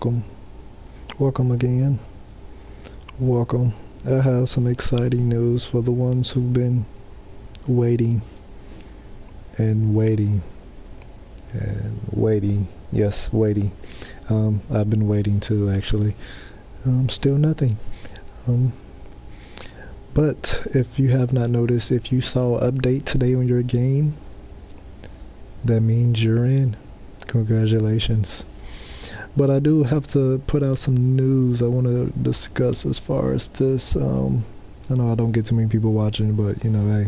welcome. Welcome again. Welcome. I have some exciting news for the ones who've been waiting and waiting and waiting. Yes, waiting. I've been waiting too, actually. Still nothing. But if you have not noticed, if you saw an update today on your game, that means you're in. Congratulations. But I do have to put out some news I want to discuss as far as this. I know I don't get too many people watching, but you know,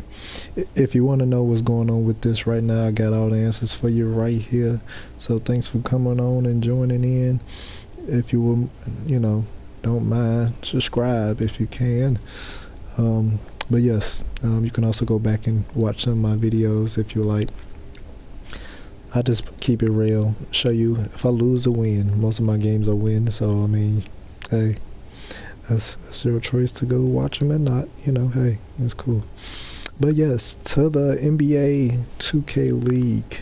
hey, if you want to know what's going on with this right now, I got all the answers for you right here. So thanks for coming on and joining in. If you will, you know, don't mind, subscribe if you can. But yes, you can also go back and watch some of my videos if you like. I just keep it real, show you if I lose or win. Most of my games I win, so I mean, hey, that's your choice to go watch them and not, you know, hey, it's cool. But yes, to the NBA 2K League.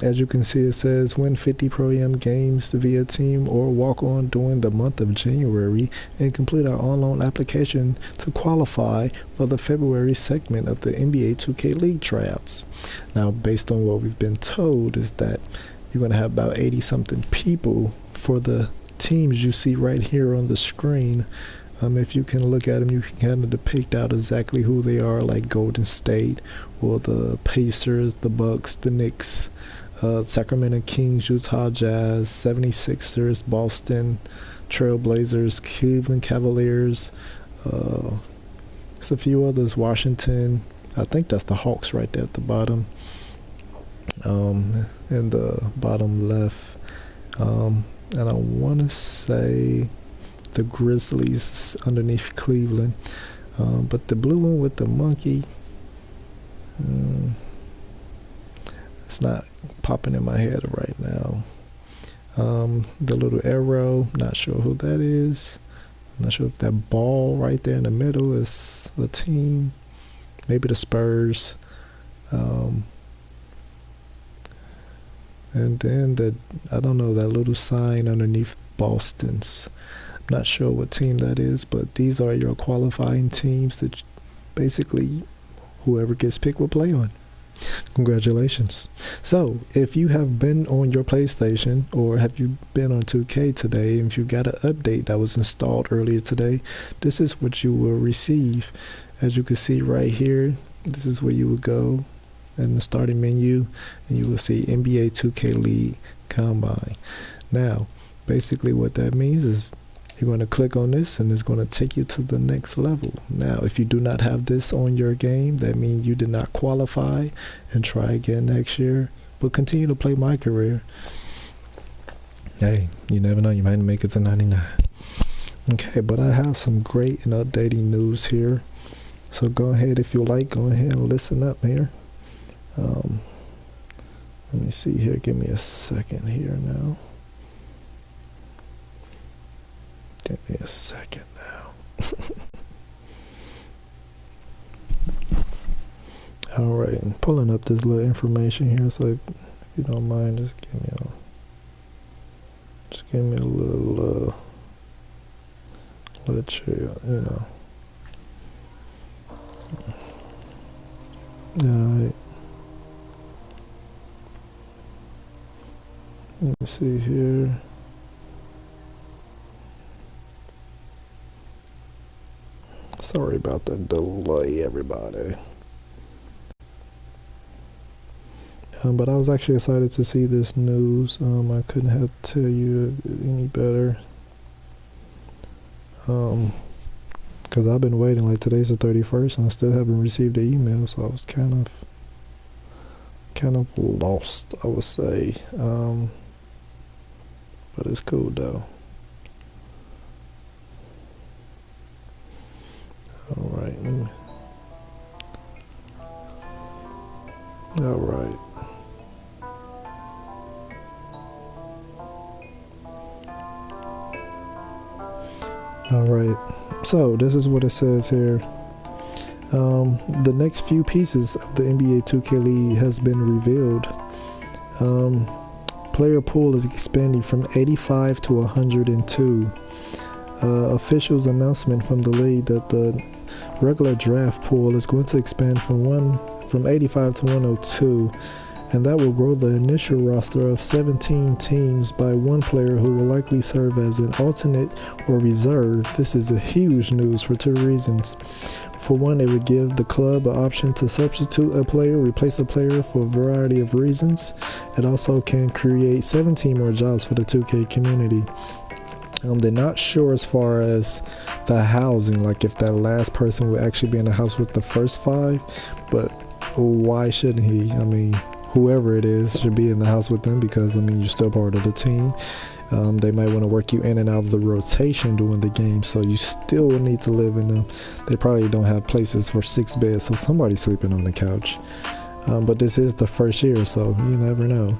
As you can see, it says win 50 Pro-Am games via team or walk on during the month of January and complete our online application to qualify for the February segment of the NBA 2K League tryouts. Now, based on what we've been told, is that you're going to have about 80 something people for the teams you see right here on the screen. If you can look at them, you can kind of depict out exactly who they are, like Golden State or the Pacers, the Bucks, the Knicks, Sacramento Kings, Utah Jazz, 76ers, Boston Trailblazers, Cleveland Cavaliers, there's a few others, Washington, I think that's the Hawks right there at the bottom, in the bottom left, and I want to say the Grizzlies underneath Cleveland, but the blue one with the monkey, it's not popping in my head right now. The little arrow, not sure who that is. I'm not sure if that ball right there in the middle is a team, maybe the Spurs, and then I don't know, that little sign underneath Boston's. Not sure what team that is, but these are your qualifying teams that basically whoever gets picked will play on. Congratulations. So if you have been on your PlayStation or have you been on 2K today, and if you got an update that was installed earlier today, this is what you will receive. As you can see right here, this is where you will go in the starting menu and you will see NBA 2K League Combine. Now basically what that means is you're going to click on this and it's going to take you to the next level. Now, if you do not have this on your game, that means you did not qualify, and try again next year. But continue to play my career. Hey, you never know, you might make it to 99. Okay, but I have some great and updating news here. So go ahead, if you like, go ahead and listen up here. Let me see here, give me a second here now. Give me a second now. Alright, I'm pulling up this little information here, so if you don't mind, just give me a little chill, you know. Alright. Let me see here. Sorry about the delay, everybody. But I was actually excited to see this news. I couldn't have to tell you any better. Because I've been waiting, like today's the 31st and I still haven't received the email, so I was kind of lost, I would say. But it's cool though. Alright. Alright. Alright. So this is what it says here. The next few pieces of the NBA 2K League has been revealed. Player pool is expanding from 85 to 102. Officials announcement from the league that the regular draft pool is going to expand from 85 to 102, and that will grow the initial roster of 17 teams by one player who will likely serve as an alternate or reserve. This is a huge news for two reasons. For one, it would give the club an option to substitute a player, replace a player for a variety of reasons. It also can create 17 more jobs for the 2K community. They're not sure as far as the housing, like if that last person would actually be in the house with the first 5, but why shouldn't he? I mean, whoever it is should be in the house with them because, I mean, you're still part of the team. They might want to work you in and out of the rotation during the game, so you still will need to live in them. They probably don't have places for 6 beds, so somebody's sleeping on the couch. But this is the first year, so you never know.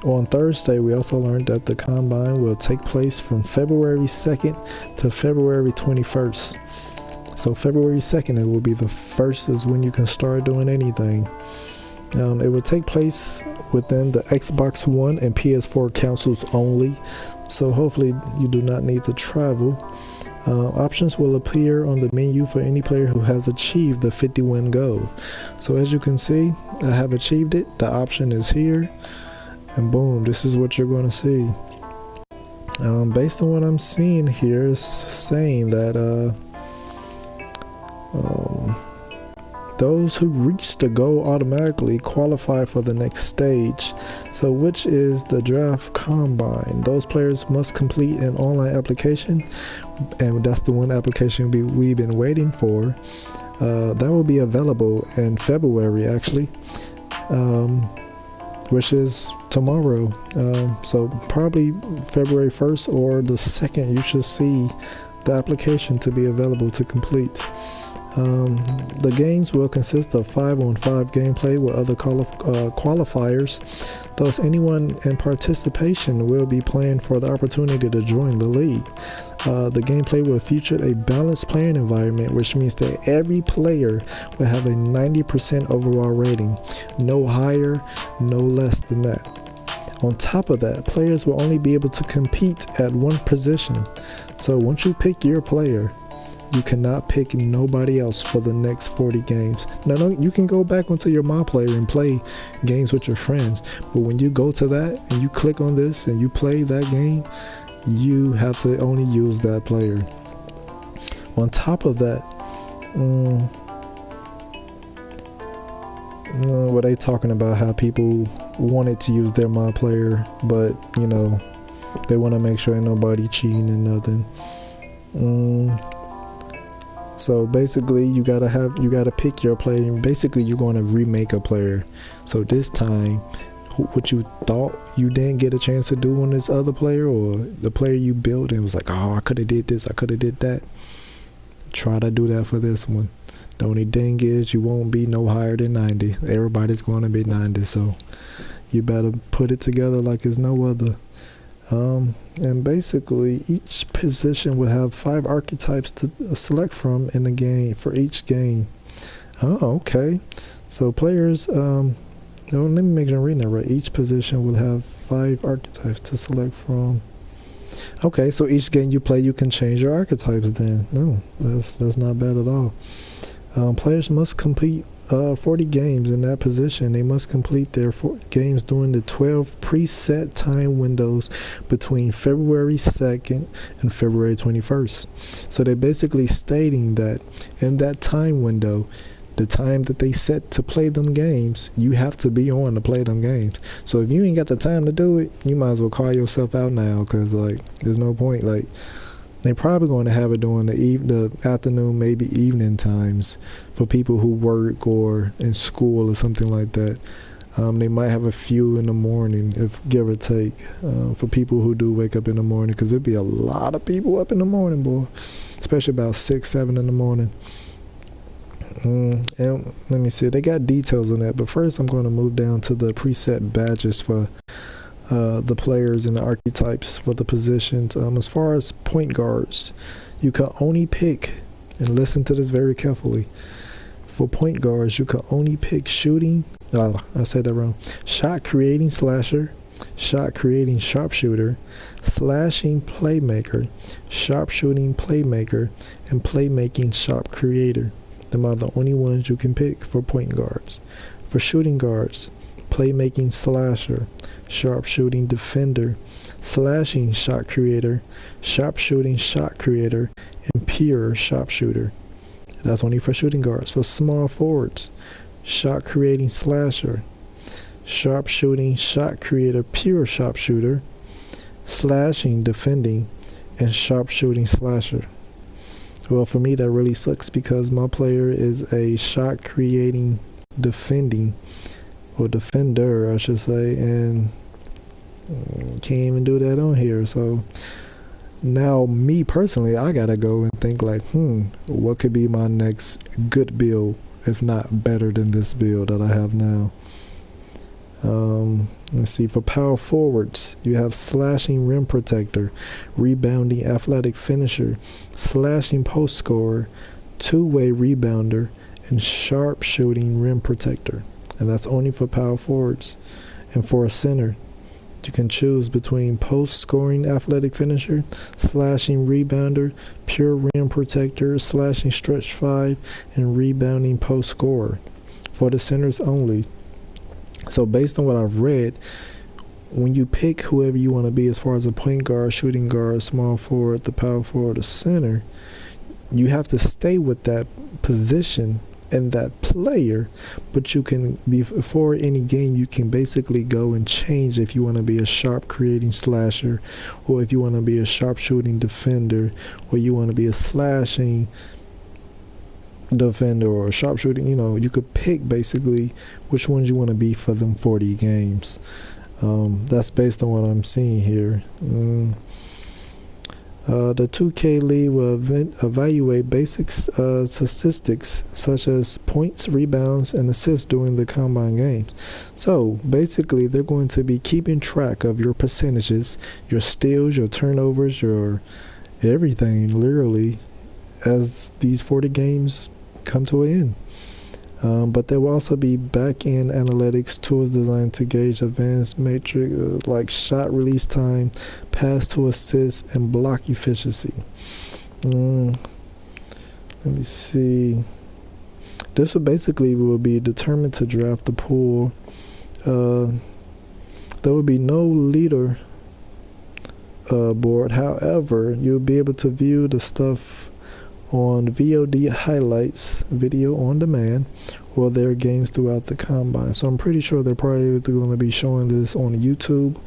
On Thursday, we also learned that the Combine will take place from February 2nd to February 21st. So February 2nd, it will be the first is when you can start doing anything. It will take place within the Xbox One and PS4 consoles only, so hopefully you do not need to travel. Options will appear on the menu for any player who has achieved the 50-win goal. So as you can see, I have achieved it. The option is here. And boom, this is what you're going to see. Based on what I'm seeing here, it's saying that those who reach the goal automatically qualify for the next stage, so which is the draft combine. Those players must complete an online application, and that's the one application we've been waiting for. That will be available in February, actually. Which is tomorrow, so probably February 1st or the 2nd you should see the application to be available to complete. The games will consist of 5-on-5 gameplay with other qualifiers, thus anyone in participation will be playing for the opportunity to join the league. The gameplay will feature a balanced playing environment, which means that every player will have a 90% overall rating, no higher, no less than that. On top of that, players will only be able to compete at one position. So once you pick your player, you cannot pick nobody else for the next 40 games. Now, you can go back onto your My Player and play games with your friends, but when you go to that and you click on this and you play that game, you have to only use that player. On top of that, what they talking about how people wanted to use their My Player, but you know, they want to make sure ain't nobody cheating and nothing. So basically you gotta pick your player, and basically you're going to remake a player. So this time, what you thought you didn't get a chance to do on this other player, or the player you built and was like, oh, I could have did this, I could have did that, try to do that for this one. The only thing is you won't be no higher than 90. Everybody's going to be 90, so you better put it together like it's no other. And basically each position will have 5 archetypes to select from in the game for each game. Oh, okay. So players, let me make sure I'm reading that right. Each position will have 5 archetypes to select from. Okay, so each game you play, you can change your archetypes then. No, that's not bad at all. Players must complete 40 games in that position. They must complete their games during the 12 preset time windows between February 2nd and February 21st. So they're basically stating that in that time window, the time that they set to play them games, you have to be on to play them games. So if you ain't got the time to do it, you might as well call yourself out now, because like there's no point. Like they're probably going to have it during the afternoon, maybe evening times for people who work or in school or something like that. They might have a few in the morning, if give or take, for people who do wake up in the morning, because there'd be a lot of people up in the morning, boy, especially about 6, 7 in the morning. And let me see, they got details on that, but first I'm going to move down to the preset badges for the players and the archetypes for the positions. As far as point guards, you can only pick, and listen to this very carefully, for point guards you can only pick shooting, Oh, I said that wrong. Shot creating slasher, shot creating sharpshooter, slashing playmaker, sharpshooting playmaker, and playmaking shot creator. Them are the only ones you can pick for point guards. For shooting guards, playmaking slasher, sharpshooting defender, slashing shot creator, sharpshooting shot creator, and pure sharpshooter. That's only for shooting guards. For small forwards, shot creating slasher, sharpshooting shot creator, pure sharpshooter, slashing defending, and sharpshooting slasher. Well, for me that really sucks because my player is a shot creating defending, or defender I should say, and can't even do that on here. So now me personally, I gotta go and think like, what could be my next good build, if not better than this build that I have now. Let's see, for power forwards, you have slashing rim protector, rebounding athletic finisher, slashing post scorer, two-way rebounder, and sharp shooting rim protector. And that's only for power forwards. And for a center, you can choose between post scoring athletic finisher, slashing rebounder, pure rim protector, slashing stretch five, and rebounding post scorer. For the centers only. So based on what I've read, when you pick whoever you want to be as far as a point guard, shooting guard, small forward, the power forward, the center, you have to stay with that position and that player, but you can, before any game, you can basically go and change if you want to be a sharp creating slasher, or if you want to be a sharp shooting defender, or you want to be a slashing defender or sharpshooting. You could pick basically which ones you want to be for them 40 games. That's based on what I'm seeing here. The 2K League will evaluate basic statistics such as points, rebounds, and assists during the combine games. So basically they're going to be keeping track of your percentages, your steals, your turnovers, your everything literally as these 40 games come to an end. But there will also be back-end analytics tools designed to gauge advanced metrics like shot release time, pass to assist, and block efficiency. Let me see. This will be determined to draft the pool. There will be no leader board. However, you'll be able to view the stuff on VOD highlights, video on demand, or their games throughout the combine. So I'm pretty sure they're probably going to be showing this on YouTube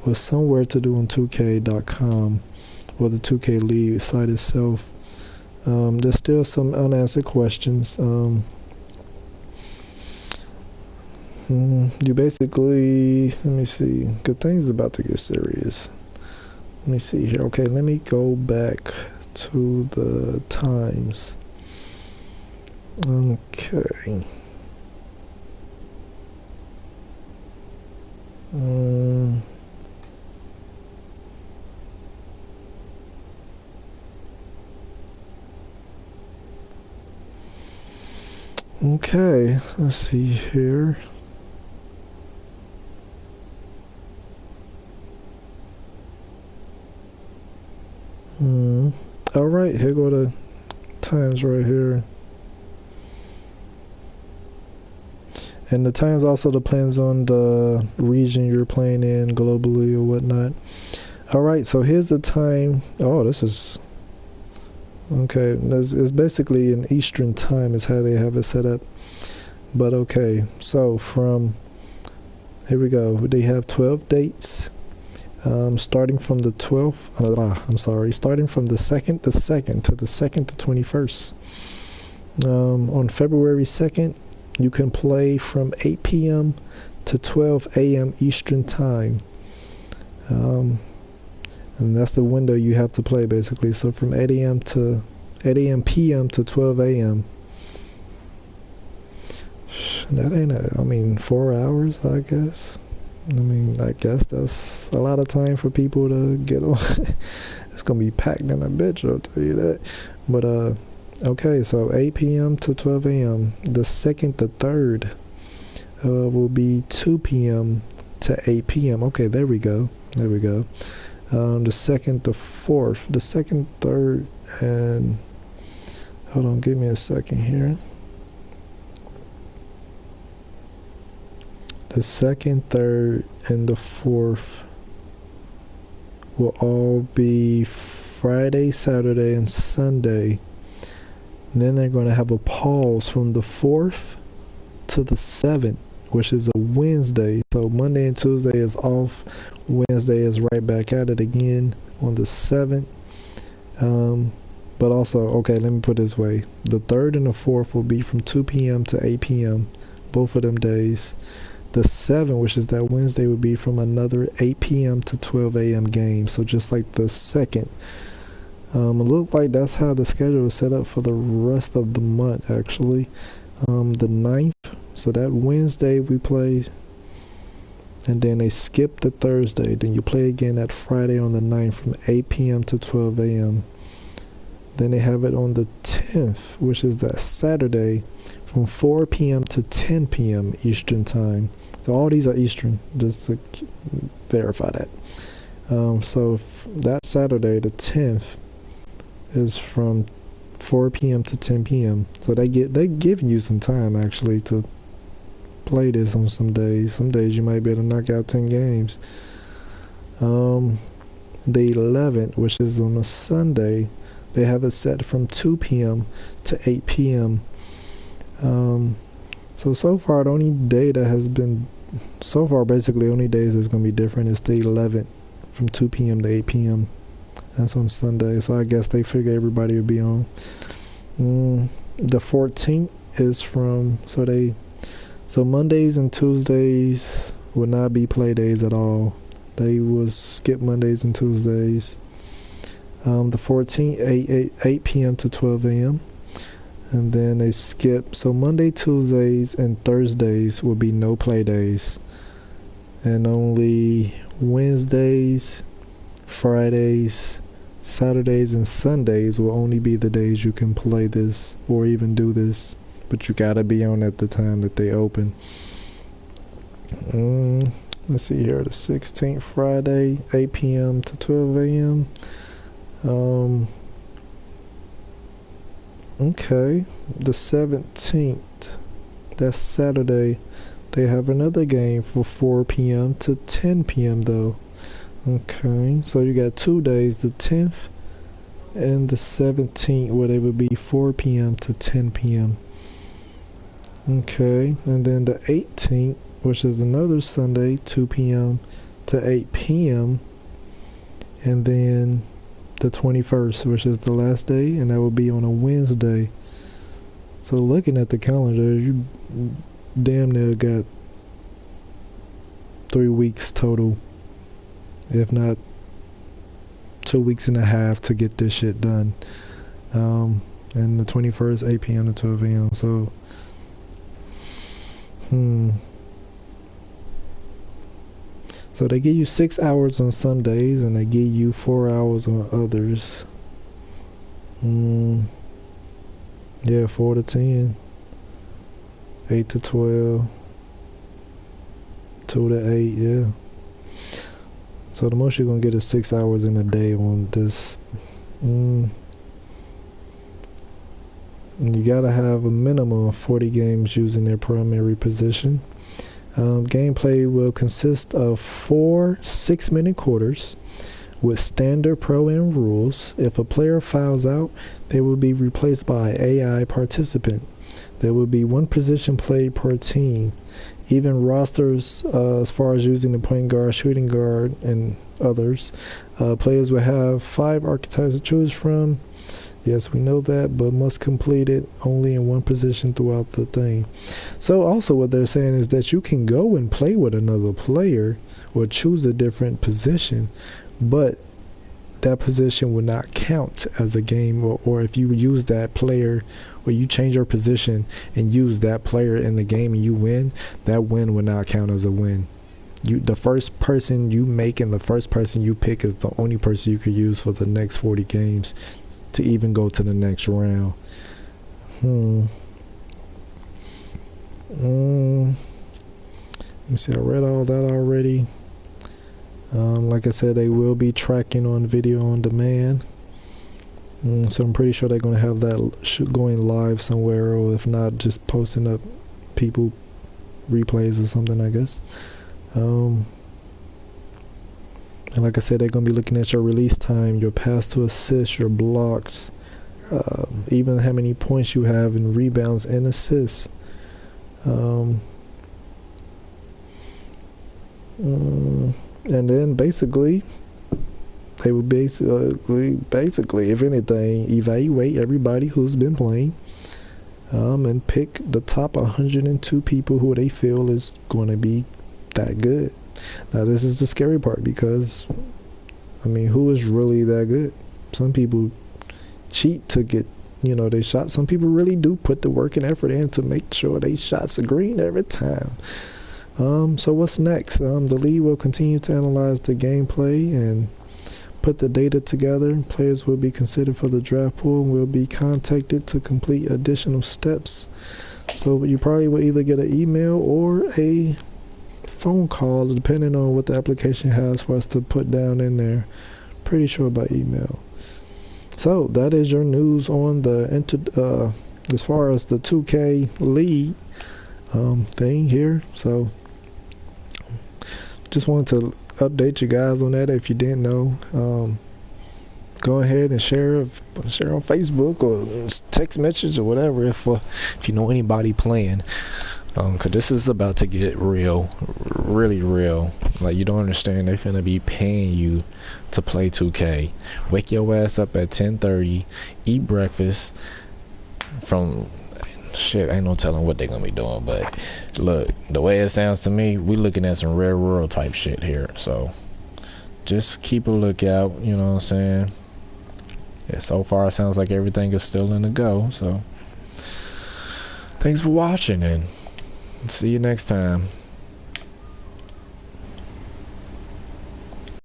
or somewhere to do on 2K.com or the 2K League site itself. There's still some unanswered questions. You basically, let me see, good things about to get serious. Let me see here. Okay, let me go back to the times. Okay. Okay, let's see here. All right, here go the times right here. And the times also depends on the region you're playing in globally or whatnot. All right, so here's the time. Oh, this is okay. It's basically an Eastern time is how they have it set up. But okay, so from here we go. They have 12 dates. Starting from the 12th, starting from the 2nd to the 2nd to 21st. On February 2nd, you can play from 8 p.m. to 12 a.m. Eastern Time. And that's the window you have to play basically. So from 8 a.m. p.m. to 12 a.m. That ain't 4 hours, I guess. I guess that's a lot of time for people to get on. It's gonna be packed in a bitch, I'll tell you that. But okay, so 8 p.m. to 12 a.m. The 2nd to 3rd, will be 2 p.m. to 8 p.m. Okay, there we go. There we go. The second, the fourth, the second, third, and hold on, give me a second here. The second, third, and the fourth will all be Friday, Saturday, and Sunday. And then they're going to have a pause from the 4th to the 7th, which is a Wednesday. So Monday and Tuesday is off. Wednesday is right back at it again on the 7th. But also, okay, let me put it this way. The 3rd and the 4th will be from 2 p.m. to 8 p.m. both of them days. The 7th, which is that Wednesday, would be from another 8 p.m. to 12 a.m. game. So just like the 2nd. It looks like that's how the schedule is set up for the rest of the month, actually. The 9th, so that Wednesday we play, and then they skip the Thursday. Then you play again that Friday on the 9th from 8 p.m. to 12 a.m. Then they have it on the 10th, which is that Saturday, from 4 p.m. to 10 p.m. Eastern time. So all these are Eastern, just to verify that. So that Saturday, the 10th, is from 4 p.m. to 10 p.m. So they give you some time actually to play this on some days. Some days you might be able to knock out 10 games. The 11th, which is on a Sunday, they have it set from 2 p.m. to 8 p.m. So far the only day that has been, so far basically the only days that's going to be different is the 11th from 2 p.m. to 8 p.m. That's on Sunday, so I guess they figure everybody will be on. The 14th is from, so Mondays and Tuesdays will not be play days at all. They will skip Mondays and Tuesdays. The 14th, 8 p.m. to 12 a.m. And then they skip, so Monday, Tuesdays, and Thursdays will be no play days. And only Wednesdays, Fridays, Saturdays, and Sundays will only be the days you can play this or even do this. But you gotta be on at the time that they open. Let's see here, the 16th, Friday, 8 p.m. to 12 a.m. Okay, the 17th, that's Saturday, they have another game for 4 p.m. to 10 p.m. though. Okay, so you got 2 days, the 10th and the 17th, where they would be 4 p.m. to 10 p.m. Okay, and then the 18th, which is another Sunday, 2 p.m. to 8 p.m. And then the 21st, which is the last day, and that will be on a Wednesday. So looking at the calendar, you damn near got 3 weeks total, if not 2 weeks and a half to get this shit done. And the 21st, 8 p.m. to 12 a.m. So, So they give you 6 hours on some days, and they give you 4 hours on others. Yeah, 4 to 10, 8 to 12, 2 to 8, yeah. So the most you're gonna get is 6 hours in a day on this. And you gotta have a minimum of 40 games using their primary position. Gameplay will consist of 4 6-minute quarters with standard pro-am rules. If a player fouls out, they will be replaced by an AI participant. There will be 1 position played per team. Even rosters, as far as using the point guard, shooting guard, and others. Players will have 5 archetypes to choose from. Yes, we know that, but must complete it only in 1 position throughout the thing. So also what they're saying is that you can go and play with another player or choose a different position, but that position will not count as a game, or if you use that player or you change your position and use that player in the game and you win, that win will not count as a win. The first person you make and the first person you pick is the only person you could use for the next 40 games to even go to the next round. me see, I read all that already. Like I said, they will be tracking on video on demand. So I'm pretty sure they're going to have that going live somewhere, or if not, just posting up people replays or something, I guess. And like I said, they're going to be looking at your release time, your pass to assist, your blocks, even how many points you have in rebounds and assists. And then basically, they will basically, if anything, evaluate everybody who's been playing, and pick the top 102 people who they feel is going to be that good. Now, this is the scary part, because, I mean, who is really that good? Some people cheat to get, they shot. Some people really do put the work and effort in to make sure they shots are green every time. So what's next? The league will continue to analyze the gameplay and put the data together. Players will be considered for the draft pool and will be contacted to complete additional steps. So you probably will either get an email or a phone call, depending on what the application has for us to put down in there. Pretty sure by email. So that is your news on the as far as the 2K league thing here. So just wanted to update you guys on that. If you didn't know, go ahead and share on Facebook or text message or whatever if you know anybody playing, because this is about to get real, really real. Like, you don't understand, they finna be paying you to play 2K. Wake your ass up at 10:30, eat breakfast from shit, ain't no telling what they're gonna be doing, but look, the way it sounds to me, we looking at some rare world type shit here. So just keep a lookout, you know what I'm saying? Yeah, so far it sounds like everything is still in the go. So thanks for watching, and see you next time.